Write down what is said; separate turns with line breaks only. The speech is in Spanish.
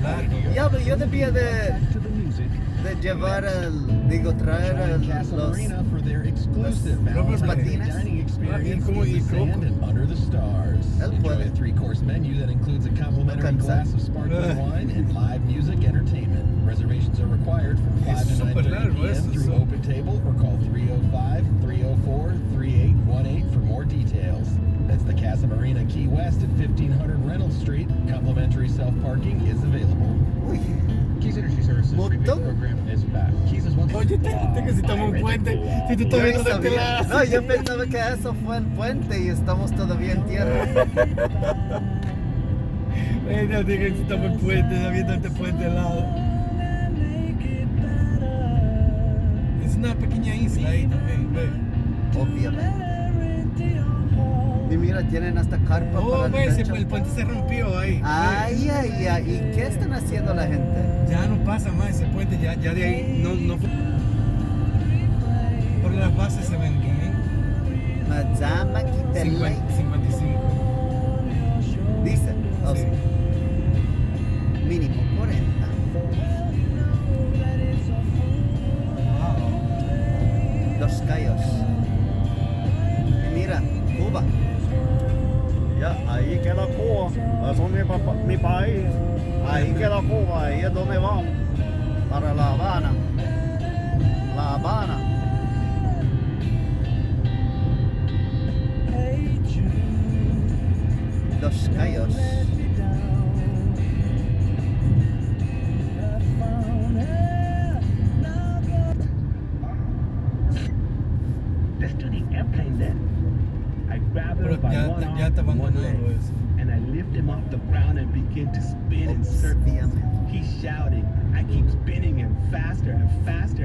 largo.
Diablo, yo debía de llevar traer los patines. Él puede.
Three-course menu that includes a complimentary
No
glass of sparkling wine and live music entertainment. Reservations are required from 5 to 9:30 p.m. through Open Table or call 305-304-3818 for more details. That's the Casa Marina Key West at 1500 Reynolds Street. Complimentary self-parking is available.
Uy,
Keys Energy Services rebate program is back. Keys is once
Oye, que si estamos en puente, si tú estás
yo
viendo
no
de este
sabía.
lado.
No, yo pensaba que eso fue el puente y estamos todavía en tierra.
No digas si estamos en puente, está viendo este puente al lado. Es una pequeña isla ahí también, ve.
Obviamente. Y mira, tienen hasta carpa
Oh,
para
ve,
el techo.
el puente se rompió ahí.
Ay, ay, ay. ¿Y qué están haciendo la gente?
Ya no pasa más ese puente, ya de ahí no fue. Pero las bases se ven bien.
Madama Quitela.
55.
Dice, oh,
Sí.
sí. Mínimo 40.
Wow.
Los Cayos. Y mira, Cuba.
Ya, ahí queda Cuba, eso es mi país, ahí queda Cuba, ahí es donde vamos, para La Habana, La Habana.
Los Cayos.
Destiny airplane then. I grabbed
Pero
him by
ya,
one
ya
arm
está
and one
abandonado
leg,
eso.
and I lift him off the ground and begin to spin in circles.
Obviamente.
He's shouting. I keep spinning him faster and faster